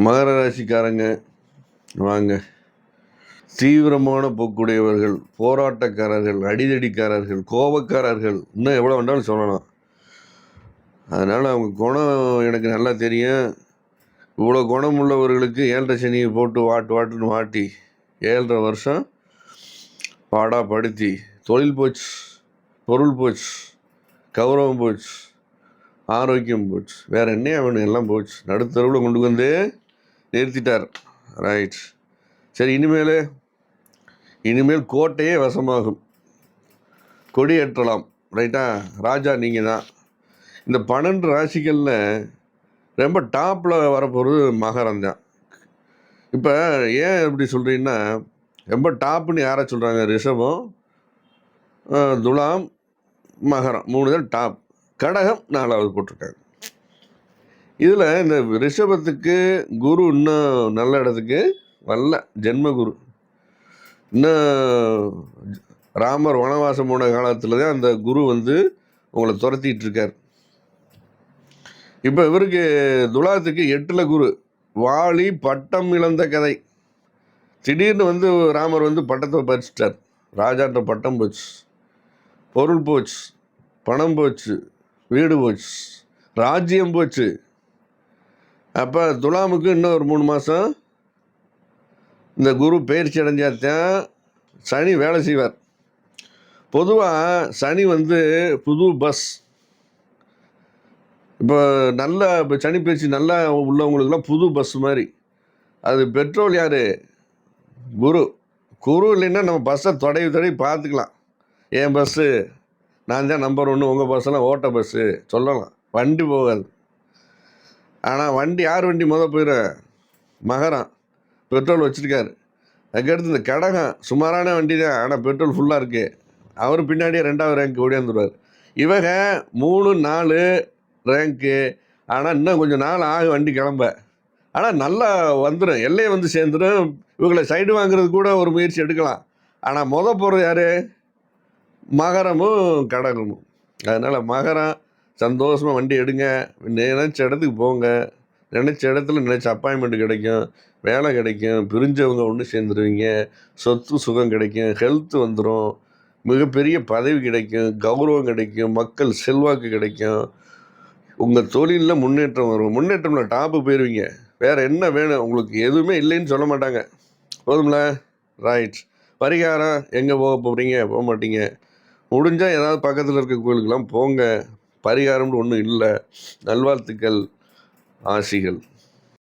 மகர ராசிக்காரங்க வாங்க. தீவிரமான போக்குடையவர்கள், போராட்டக்காரர்கள், அடிதடிக்காரர்கள், கோபக்காரர்கள், இன்னும் எவ்வளோ வேண்டாலும் சொல்லலாம். அதனால் அவங்க குணம் எனக்கு நல்லா தெரியும். இவ்வளோ குணம் உள்ளவர்களுக்கு 7.5 சனியை போட்டு வாட்டுன்னு வாட்டி 7.5 வருஷம் பாடாப்படுத்தி தொழில் போச்சு, பொருள் போச்சு, கௌரவம் போச்சு, ஆரோக்கியம் போச்சு, வேறு என்ன அவனு எல்லாம் போச்சு. நடுத்தரவில் கொண்டு வந்து நிறுத்திட்டார். ரைட். சரி, இனிமேல் கோட்டையே வசமாகும், கொடியேற்றலாம். ரைட்டா? ராஜா நீங்கள் தான். இந்த 12 ராசிகளில் ரொம்ப டாப்பில் வரப்போகிறது மகரம் தான். இப்போ ஏன் எப்படி சொல்கிறீங்கன்னா, ரொம்ப டாப்புன்னு யாரை சொல்கிறாங்க? ரிஷபம், துலாம், மகரம் 3 தான் டாப். கடகம் 4வது போட்டிருக்காங்க. இதில் இந்த ரிஷபத்துக்கு குரு இன்னும் நல்ல இடத்துக்கு வரல. ஜென்ம குரு இன்னும் ராமர் வனவாசம் போன காலத்தில் தான் அந்த குரு வந்து உங்களை துரத்திட்டு இருக்கார். இப்போ இவருக்கு துலாத்துக்கு 8ல் குரு, வாலி பட்டம் இழந்த கதை. திடீர்னு வந்து ராமர் வந்து பட்டத்தை பறிச்சிட்டார். ராஜாட்ட பட்டம் போச்சு, பொருள் போச்சு, பணம் போச்சு, வீடு போச்சு, ராஜ்யம் போச்சு. அப்போ துலாமுக்கு இன்னும் ஒரு 3 மாதம் இந்த குரு பயிற்சி அடைஞ்சாத்தான் சனி வேலை செய்வார். பொதுவாக சனி வந்து புது பஸ். இப்போ சனி பயிற்சி நல்லா உள்ளவங்களுக்குலாம் புது பஸ் மாதிரி. அது பெட்ரோல் யார்? குரு இல்லைன்னா நம்ம பஸ்ஸை தடவி பார்த்துக்கலாம். என் பஸ்ஸு நான் தான் நம்பர் 1, உங்கள் பஸ்ஸெல்லாம் ஓட்ட பஸ்ஸு சொல்லலாம். வண்டி போகாது. ஆனால் யார் வண்டி போயிடும்? மகரம் பெட்ரோல் வச்சுருக்காரு. அதுக்கடுத்து இந்த கடகம் சுமாரான வண்டி தான், ஆனால் பெட்ரோல் ஃபுல்லாக இருக்குது. அவர் பின்னாடியே 2வது ரேங்க் ஓடியாந்துருவார். இவங்க 3, 4 ரேங்க்கு. ஆனால் இன்னும் கொஞ்சம் நாள் ஆகும் வண்டி கிளம்ப. ஆனால் நல்லா வந்துடும், எல்லையை வந்து சேர்ந்துடும். இவங்களை சைடு வாங்குறது கூட ஒரு முயற்சி எடுக்கலாம். ஆனால் போகிறது யார்? மகரமும் கடகமும். அதனால் மகரம் சந்தோஷமாக வண்டி எடுங்க, நினச்ச இடத்துக்கு போங்க. நினச்ச இடத்துல நினச்ச அப்பாயின்மெண்ட் கிடைக்கும், வேலை கிடைக்கும், பிரிஞ்சவங்க ஒன்று சேர்ந்துருவீங்க, சொத்து சுகம் கிடைக்கும், ஹெல்த் வந்துடும், மிகப்பெரிய பதவி கிடைக்கும், கௌரவம் கிடைக்கும், மக்கள் செல்வாக்கு கிடைக்கும், உங்கள் தொழிலில் முன்னேற்றம் வரும். முன்னேற்றமில் டாப்பு போயிடுவீங்க. வேறு என்ன வேணும் உங்களுக்கு? எதுவுமே இல்லைன்னு சொல்ல மாட்டாங்க. போதும்ல? ரைட். பரிகாரம் எங்கே போகிறீங்க? போக மாட்டீங்க. முடிஞ்சால் ஏதாவது பக்கத்தில் இருக்க கோயிலுக்கெல்லாம் போங்க. பரிகாரம்னு ஒன்றும் இல்லை. நல்வாழ்த்துக்கள், ஆசிகள்.